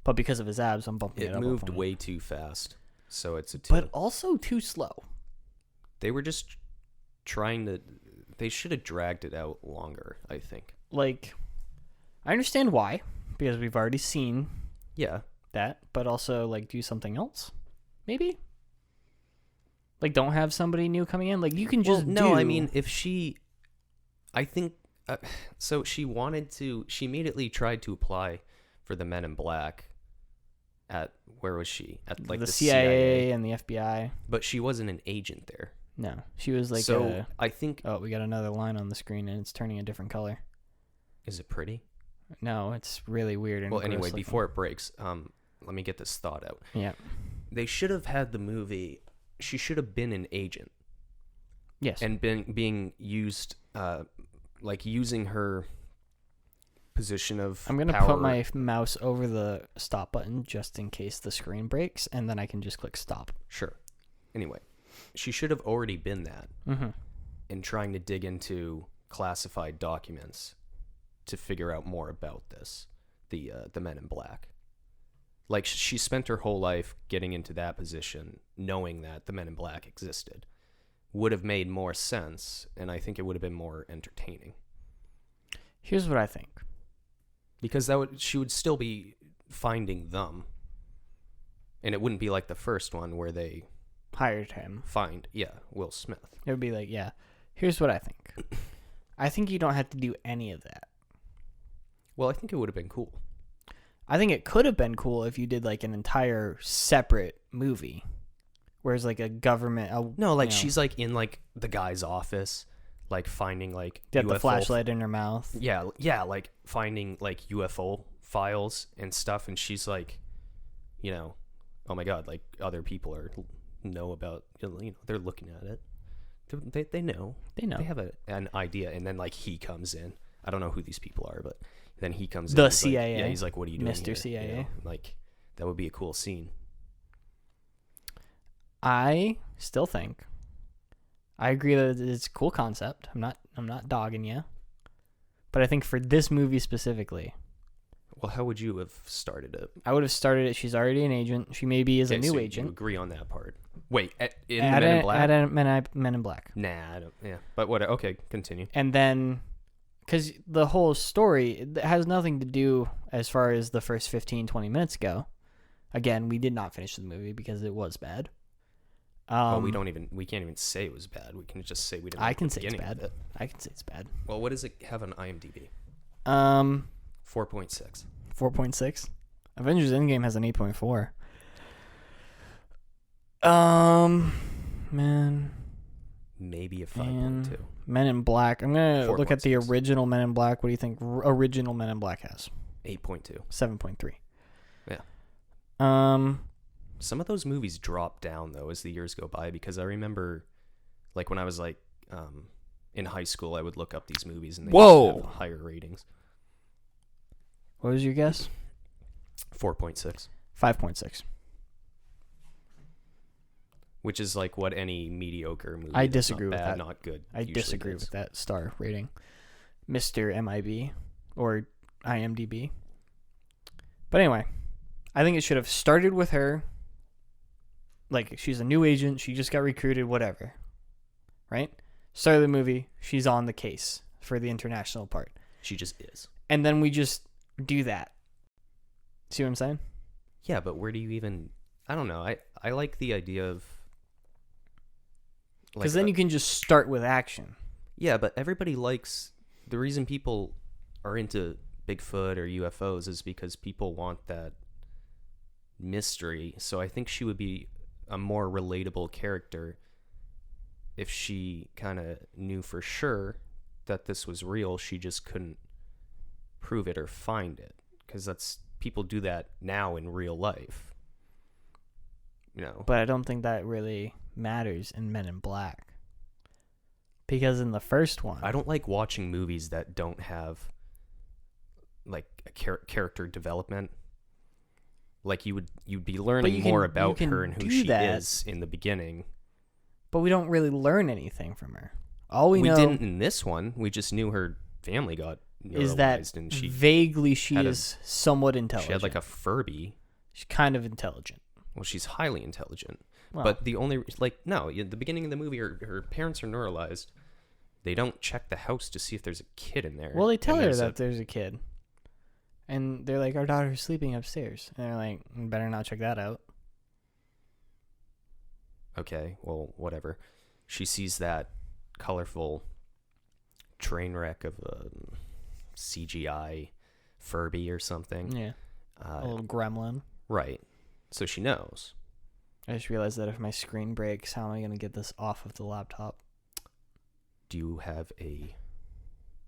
A: But because of his abs, I'm bumping it up.
B: It moved
A: up
B: way too fast, so it's a 2.
A: But also too slow.
B: They were just trying to... They should have dragged it out longer, I think.
A: Like, I understand why, because we've already seen
B: Yeah.
A: that, but also, like, do something else, maybe? Like, don't have somebody new coming in? Like, you can just
B: I mean, if she... I think... so she immediately tried to apply for the Men in Black at... Where was she? At, like,
A: the CIA and the FBI.
B: But she wasn't an agent there.
A: No, she was like
B: so I think...
A: Oh, we got another line on the screen, and it's turning a different color.
B: Is it pretty?
A: No, it's really weird and
B: Well, anyway,
A: gross looking.
B: before it breaks, let me get this thought out.
A: Yeah.
B: They should have had the movie. She should have been an agent.
A: Yes.
B: And being used, like using her position of
A: I'm going to
B: power.
A: put my mouse over the stop button just in case the screen breaks, and then I can just click stop.
B: Sure. Anyway, she should have already been that in trying to dig into classified documents to figure out more about this, the Men in Black. Like, she spent her whole life getting into that position, knowing that the Men in Black existed. Would have made more sense, and I think it would have been more entertaining.
A: Here's what I think.
B: Because she would still be finding them, and it wouldn't be like the first one where they
A: Hired him.
B: find, Will Smith.
A: It would be like, yeah. Here's what I think. I think you don't have to do any of that.
B: Well, I think it would have been cool.
A: I think it could have been cool if you did like an entire separate movie. Whereas like a government...
B: No, like she's like in like the guy's office, like finding like
A: Get the
B: UFO
A: flashlight in her mouth.
B: Yeah, like finding like UFO files and stuff, and she's like, oh my god, like other people know about, they're looking at it. They know.
A: They know.
B: They have an idea, and then like he comes in. I don't know who these people are, but then he comes in.
A: The
B: he's
A: CIA.
B: Like, he's like, what are you doing
A: Mr.
B: here?
A: CIA.
B: Like, that would be a cool scene.
A: I still think I agree that it's a cool concept. I'm not dogging you. But I think for this movie specifically,
B: Well, how would you have started it?
A: I would have started it. She's already an agent. She maybe is a
B: Okay,
A: new
B: so
A: agent.
B: You agree on that part. Wait, in
A: Add
B: Men in Black?
A: Men in Black.
B: Nah, I don't. Yeah, but what? Okay, continue.
A: And then, because the whole story it has nothing to do as far as the first 15, 20 minutes go. Again, we did not finish the movie because it was bad.
B: Well, we can't even say it was bad. We can just say we didn't.
A: I
B: like
A: can
B: the
A: say it's
B: beginning of
A: bad.
B: it.
A: I can say it's bad.
B: Well, what does it have on IMDb? 4.6.
A: 4.6. Avengers Endgame has an 8.4. Man.
B: Maybe a
A: Man.
B: 5.2.
A: Men in Black. I'm going to look at the
B: 4.6.
A: original Men in Black. What do you think original Men in Black has?
B: 8.2.
A: 7.3.
B: Yeah. Some of those movies drop down though as the years go by, because I remember, like when I was like in high school, I would look up these movies and they used to have higher ratings.
A: What was your guess?
B: 4.6.
A: 5.6.
B: Which is like what any mediocre movie.
A: I
B: that's
A: disagree
B: not
A: with
B: bad,
A: that.
B: Not good.
A: I
B: usually
A: disagree
B: is.
A: with that star rating. Mr. MIB or IMDb. But anyway, I think it should have started with her. Like, she's a new agent. She just got recruited, whatever. Right? Start of the movie. She's on the case for the international part.
B: She just is.
A: And then we just do that. See what I'm saying?
B: Yeah, but where do you even... I don't know. I like the idea of...
A: Because then you can just start with action.
B: Yeah, but everybody likes... The reason people are into Bigfoot or UFOs is because people want that mystery. So I think she would be a more relatable character if she kind of knew for sure that this was real. She just couldn't prove it or find it, because that's... People do that now in real life.
A: But I don't think that really matters in Men in Black. Because in the first one...
B: I don't like watching movies that don't have like a character development. Like you'd be learning more about her and who she is in the beginning.
A: But we don't really learn anything from her. All we know
B: didn't in this one. We just knew her family got
A: is that
B: and she
A: vaguely she is somewhat intelligent.
B: She had like a Furby.
A: She's kind of intelligent.
B: Well, she's highly intelligent.
A: Well,
B: but the only at the beginning of the movie, her parents are neuralized. They don't check the house to see if there's a kid in there.
A: Well, they tell her that there's a kid. And they're like, our daughter's sleeping upstairs. And they're like, better not check that out.
B: Okay, well, whatever. She sees that colorful train wreck of a CGI Furby or something.
A: Yeah. A little gremlin.
B: Right. So she knows.
A: I just realized that if my screen breaks, how am I going to get this off of the laptop?
B: Do you have a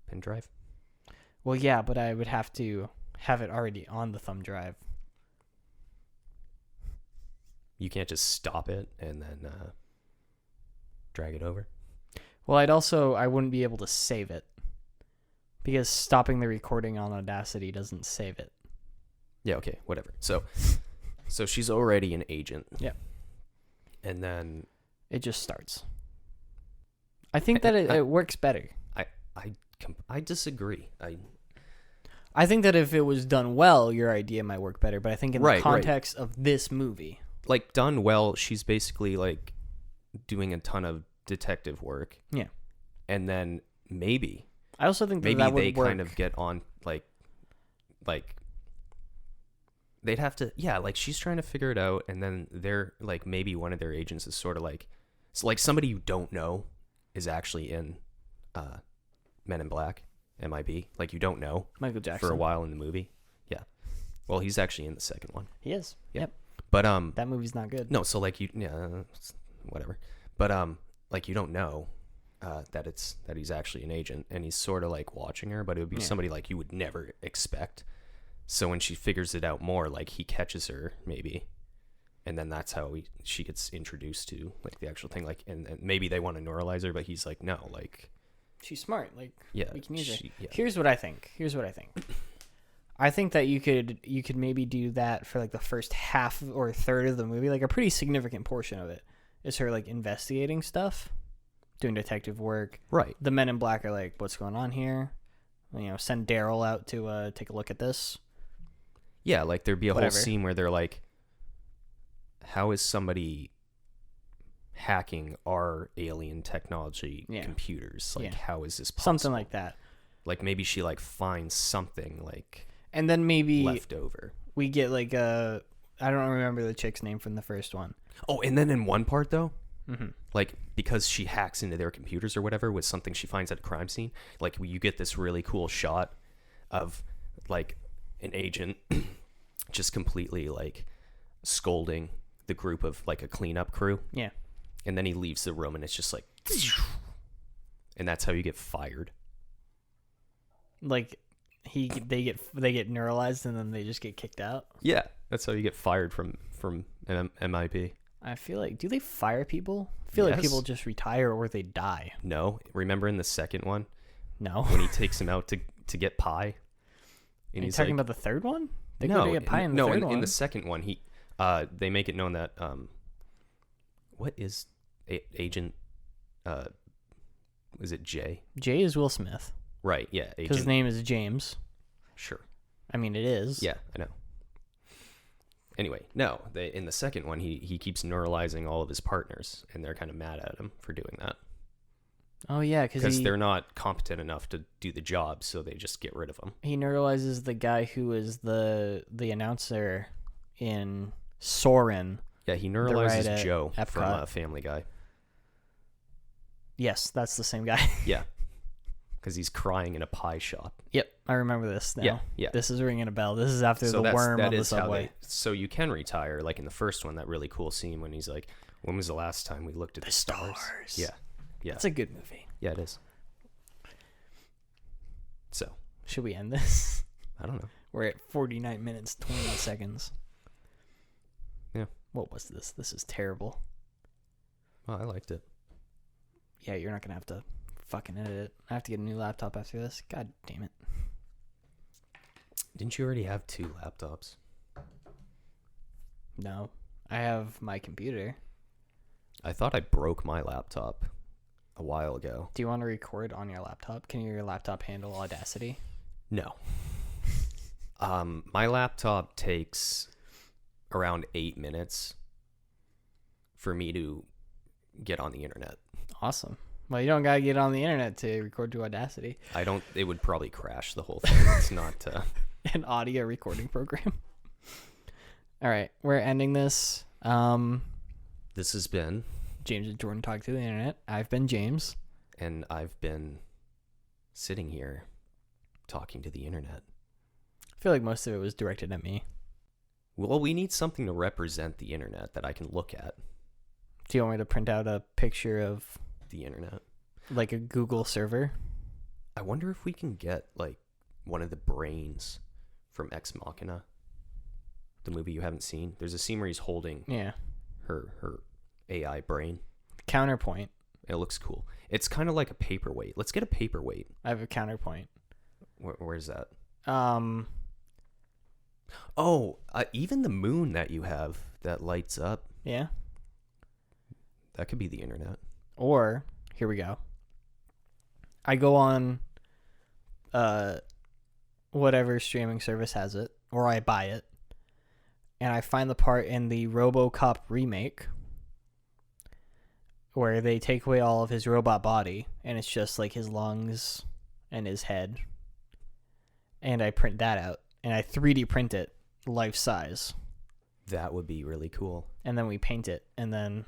B: pen drive?
A: Well, yeah, but I would have to have it already on the thumb drive.
B: You can't just stop it and then drag it over.
A: Well, I wouldn't be able to save it because stopping the recording on Audacity doesn't save it.
B: Yeah, okay, whatever. So she's already an agent.
A: Yeah.
B: And then
A: It just starts. I think that it works better.
B: I disagree.
A: I think that if it was done well, your idea might work better. But I think in the
B: Right.
A: context of this movie,
B: Like, done well, she's basically like doing a ton of detective work.
A: yeah.
B: And then maybe
A: I also think that
B: maybe
A: that would
B: they
A: work.
B: kind of get on like they'd have to, yeah, like she's trying to figure it out, and then they're like, maybe one of their agents is sort of like, it's like somebody you don't know is actually in Men in Black, MIB, like you don't know
A: Michael Jackson
B: for a while in the movie. Yeah, well, he's actually in the second one.
A: He is.
B: Yeah.
A: Yep.
B: But
A: That movie's not good.
B: no, so like whatever. But like you don't know that he's actually an agent, and he's sort of like watching her, but it would be somebody like you would never expect. So when she figures it out more, like he catches her maybe, and then that's how she gets introduced to like the actual thing. Like, and maybe they want to neuralize her, but he's like, no, like
A: She's smart. Like,
B: yeah,
A: we can use her.
B: yeah.
A: Here's what I think. I think that you could maybe do that for like the first half or third of the movie. Like a pretty significant portion of it is her like investigating stuff, doing detective work.
B: Right.
A: The Men in Black are like, what's going on here? You know, send Daryl out to take a look at this.
B: Yeah, like there'd be a
A: Whatever.
B: whole scene where they're like, how is somebody hacking our alien technology computers? Like, how is this possible?
A: Something like that.
B: Like maybe she like finds something like
A: And then maybe
B: left over.
A: we get like I don't remember the chick's name from the first one.
B: Oh, and then in one part though,
A: Mm-hmm.
B: like because she hacks into their computers or whatever with something she finds at a crime scene, like you get this really cool shot of like an agent just completely like scolding the group of like a cleanup crew.
A: Yeah.
B: And then he leaves the room and it's just like, and that's how you get fired.
A: Like they get neuralized and then they just get kicked out.
B: Yeah, that's how you get fired from MIB.
A: I feel like, do they fire people? I feel like
B: Yes.
A: people just retire or they die.
B: No, remember in the second one
A: No.
B: when he takes him out to get pie?
A: Are you talking about the third one? They
B: no,
A: go to get pie in the third one.
B: in the second one, they make it known that what is Agent? Is it Jay?
A: Jay is Will Smith.
B: Right. Yeah.
A: Because his
B: Agent.
A: name is James.
B: Sure.
A: I mean, it is.
B: Yeah, I know. Anyway, no. In the second one, he keeps neuralizing all of his partners, and they're kind of mad at him for doing that
A: Oh, yeah,
B: because they're not competent enough to do the job, so they just get rid of him.
A: he neuralizes the guy who is the announcer in Soren.
B: Yeah, he
A: right
B: neuralizes
A: at
B: Joe from
A: Epcot.
B: Family Guy.
A: Yes, that's the same guy.
B: Yeah, because he's crying in a pie shop.
A: Yep, I remember this now.
B: Yeah, yeah.
A: This is ringing a bell. This is after
B: So
A: the worm
B: that
A: on the
B: is how
A: subway.
B: so you can retire, like in the first one, that really cool scene when he's like, when was the last time we looked at the stars? Yeah, yeah.
A: It's a good movie.
B: Yeah, it is. So,
A: Should we end this?
B: I don't know.
A: We're at 49 minutes, 20 seconds.
B: Yeah.
A: What was this? This is terrible.
B: Well, I liked it.
A: Yeah, you're not going to have to fucking edit it. I have to get a new laptop after this. God damn it.
B: Didn't you already have 2 laptops?
A: No. I have my computer.
B: I thought I broke my laptop a while ago.
A: Do you want to record on your laptop? Can your laptop handle Audacity?
B: No. My laptop takes around 8 minutes for me to get on the internet.
A: Awesome. Well, you don't got to get on the internet to record to Audacity.
B: It would probably crash the whole thing. It's not
A: An audio recording program. All right, we're ending this.
B: This has been,
A: James and Jordan Talk to the Internet. I've been James.
B: and I've been sitting here talking to the internet.
A: I feel like most of it was directed at me.
B: Well, we need something to represent the internet that I can look at.
A: Do you want me to print out a picture of
B: The internet.
A: like a Google server?
B: I wonder if we can get like one of the brains from Ex Machina, the movie you haven't seen. There's a scene where he's holding her AI brain.
A: Counterpoint.
B: It looks cool. It's kind of like a paperweight. Let's get a paperweight.
A: I have a counterpoint.
B: Where's that? Even the moon that you have that lights up.
A: Yeah.
B: That could be the internet.
A: Or, here we go. I go on whatever streaming service has it, or I buy it, and I find the part in the RoboCop remake where they take away all of his robot body, and it's just like his lungs and his head. And I print that out, and I 3D print it life size.
B: That would be really cool.
A: And then we paint it, and then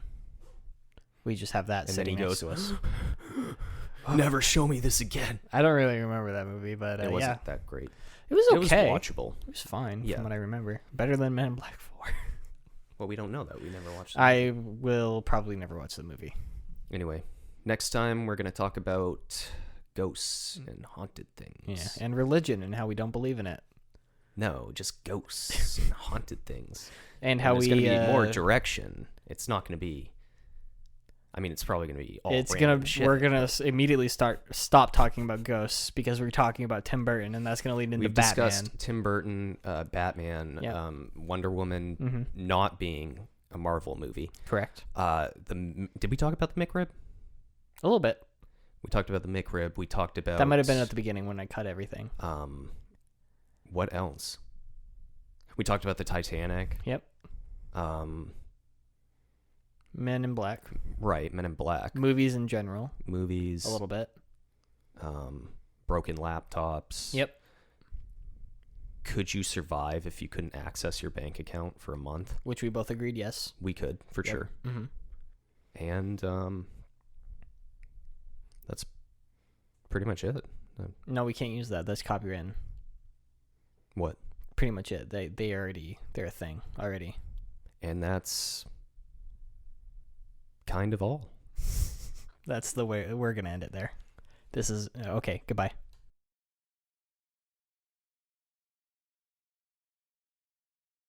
A: we just have that
B: and
A: sitting
B: then he
A: next
B: goes,
A: to us.
B: Never show me this again.
A: I don't really remember that movie, but
B: it wasn't that great.
A: It was okay.
B: It was watchable.
A: It was fine
B: Yeah.
A: from what I remember. Better than Men in Black 4.
B: Well, we don't know that. We never watched it.
A: I will probably never watch the movie.
B: Anyway, next time we're going to talk about ghosts and haunted things.
A: Yeah, and religion and how we don't believe in it.
B: No, just ghosts and haunted things.
A: And how
B: there's
A: we...
B: going to be more direction. It's not going to be... I mean, it's probably going to be all
A: It's
B: random
A: gonna.
B: shit,
A: We're gonna
B: but
A: immediately stop talking about ghosts because we're talking about Tim Burton, and that's gonna lead into
B: we've
A: Batman.
B: discussed Tim Burton, Batman,
A: Yep.
B: Wonder Woman
A: Mm-hmm.
B: not being a Marvel movie.
A: Correct.
B: Did we talk about the McRib?
A: A little bit.
B: We talked about the McRib. We talked about...
A: That might have been at the beginning when I cut everything.
B: What else? We talked about the Titanic.
A: Yep. Men in Black.
B: Right, Men in Black.
A: Movies in general.
B: Movies.
A: A little bit.
B: Broken laptops.
A: Yep.
B: Could you survive if you couldn't access your bank account for a month?
A: Which we both agreed, yes.
B: We could, for
A: Yep.
B: sure.
A: Mm-hmm.
B: And that's pretty much it.
A: No, we can't use that. That's copywritten.
B: What?
A: Pretty much it. They're a thing already.
B: And that's kind of all.
A: That's the way we're gonna end it there. This is okay. Goodbye.